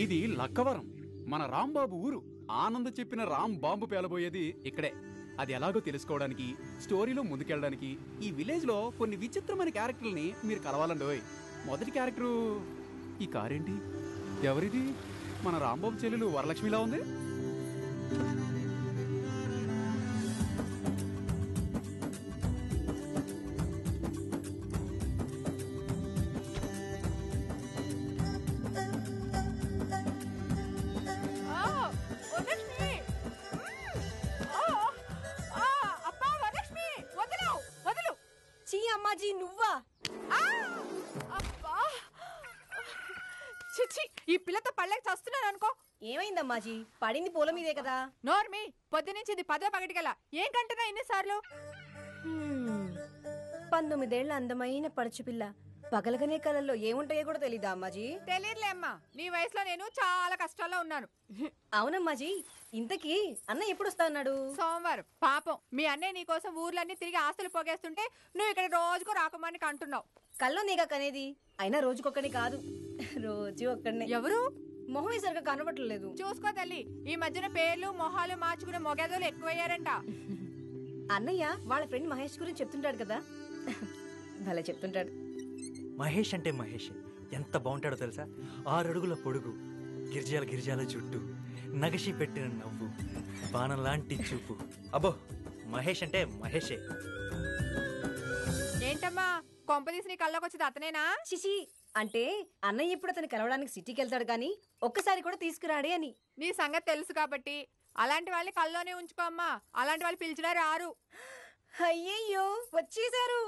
ఇది లక్కవరం, మన రాంబాబు ఊరు. ఆనంద్ చెప్పిన రామ్ బాంబు పేలబోయేది ఇక్కడే. అది ఎలాగో తెలుసుకోవడానికి, స్టోరీలో ముందుకెళ్ళడానికి ఈ విలేజ్ లో కొన్ని విచిత్రమైన క్యారెక్టర్ని మీరు కలవాలండోయ్. మొదటి క్యారెక్టరు ఈ కారేంటి? ఎవరిది? మన రాంబాబు చెల్లెలు వరలక్ష్మిలా ఉంది. అమ్మాజీ నువ్వా? చిచ్చి, ఈ పిల్లతో పళ్ళకి చస్తున్నాను అనుకో. ఏమైందమ్మాజీ? పడింది పూల మీదే కదా. నోర్మి, పొద్దునుంచి ఇది పదో పగటికెలా ఏం కంటున్నా ఇన్నిసార్లు? 19 ఏళ్ల అందమైన పడుచుపిల్ల పగలగనే కళల్లో ఏముంటాయో కూడా తెలీదా అమ్మాజీ? తెలియదులే అమ్మా, నీ వయసులో నేను చాలా కష్టాల్లో ఉన్నాను. అవునమ్మాజీ, ఇంతకీ అన్న ఎప్పుడు వస్తా అన్నాడు? సోమవారం. పాపం మీ అన్నయ్య నీ కోసం ఊర్లన్నీ తిరిగి ఆస్తులు పోగేస్తుంటే నువ్వు ఇక్కడ రోజుకు రాకమానికి అంటున్నావు. కల్లో నీగా కనేది. అయినా రోజుకొక్కని కాదు, రోజు ఒక్కడనే. ఎవరు? మొహం సరిగా కనబట్టలేదు. చూసుకో తల్లి, ఈ మధ్యన పేర్లు మొహాలు మార్చుకునే మొగేదోలు ఎక్కువయ్యారంట. అన్నయ్య వాళ్ళ ఫ్రెండ్ మహేష్ గురించి చెప్తుంటాడు కదా, భలే చెప్తుంటాడు. మహేష్ అంటే మహేష్ ఎంత బాగుంటాడో తెలుసా? 6 అడుగుల పొడుగు, గిరిజాల గిరిజాల జుట్టు, నగషి పెట్టిన నవ్వు, బాణం లాంటి చూపు. అబ్బో, మహేష్ అంటే మహేషే. ఏంటమ్మా కొంపదీసి నీ కళ్ళకి వచ్చేది అతనేనా? చిచి, అంటే అన్నయ్య ఇప్పుడు అతను కలవడానికి సిటీకి వెళ్తాడు కానీ ఒక్కసారి కూడా తీసుకురాడే అని. నీ సంగతి తెలుసు కాబట్టి అలాంటి వాళ్ళని కల్లోనే ఉంచుకో అమ్మా. అలాంటి వాళ్ళు పిలిచినా రారు. అయ్యయ్యో, వచ్చేసారు.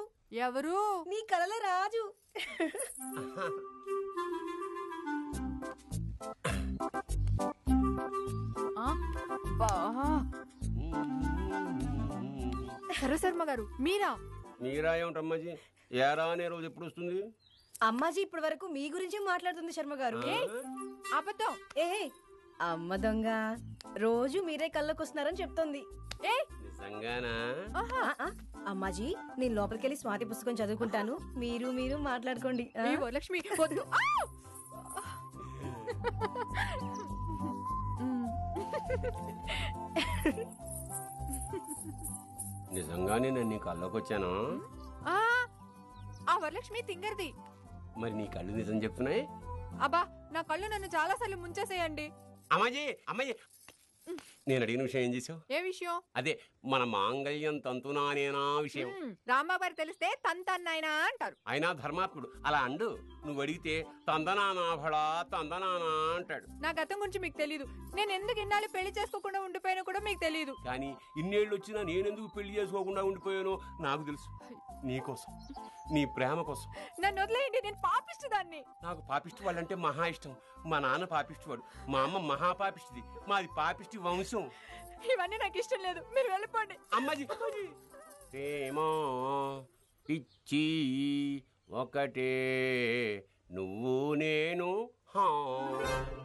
ఎవరు? నీ కలల రాజు. సరశర్మ గారు మీరా? మీరా ఏమిటమ్మాజీ? ఏరా అనే రోజు ఎప్పుడు వస్తుంది? అమ్మాజీ ఇప్పటి వరకు మీ గురించి మాట్లాడుతుంది శర్మ గారు. అబద్ధం. ఏ అమ్మ దొంగ, రోజు మీరే కళ్ళకు వస్తున్నారని చెప్తోంది. నిజంగానా? అమ్మాజీ, నేను లోపలికెళ్ళి స్వాతి పుస్తకం చదువుకుంటాను, మీరు మాట్లాడుకోండి. వరలక్ష్మి వద్దు. నిజంగానే నేను నీ కళ్ళకి వచ్చాను. ఆ వరలక్ష్మి తింగర్ది. మరి నీ కళ్ళు నిజం చెప్తున్నాయి? అబ్బా, నా కళ్ళు నన్ను చాలా సార్లు ముంచేసేయండి. అమ్మాజీ అమ్మాయి, నేను అడిగిన విషయం ఏం చేసావు? ఏ విషయం? అదే మన మాంగళ్యం తంతునానేనా విషయం. రాంబాబు గారు తెలిస్తే తంతన్నాయనా అంటారు. అయినా ధర్మాత్ముడు అలా అండు. నువ్వు అడిగితే తందనానాభడా తందనానా అంటాడు. నా గతం గురించి మీకు తెలీదు. నేను ఎందుకు ఇన్నాళ్ళు పెళ్లి చేసుకోకుండా ఉండిపోయానో కూడా మీకు తెలీదు. కానీ ఇన్నేళ్ళు వచ్చినా నేనెందుకు పెళ్లి చేసుకోకుండా ఉండిపోయానో నాకు తెలుసు. నీకోసం, నీ ప్రేమ కోసం. నన్ను వదిలేయండి, నేను పాపిష్టి దాన్ని. నాకు పాపిష్టి వాళ్ళంటే మహా ఇష్టం. మా నాన్న పాపిష్టి వాడు, మా అమ్మ మహా పాపిష్టిది. మాది పాపిష్టి వంశం. ఇవన్నీ నాకు ఇష్టం లేదు, మీరు వెళ్ళిపోండి. అమ్మాజీ, ప్రేమ పిచ్చి ఒకటే, నువ్వు నేను.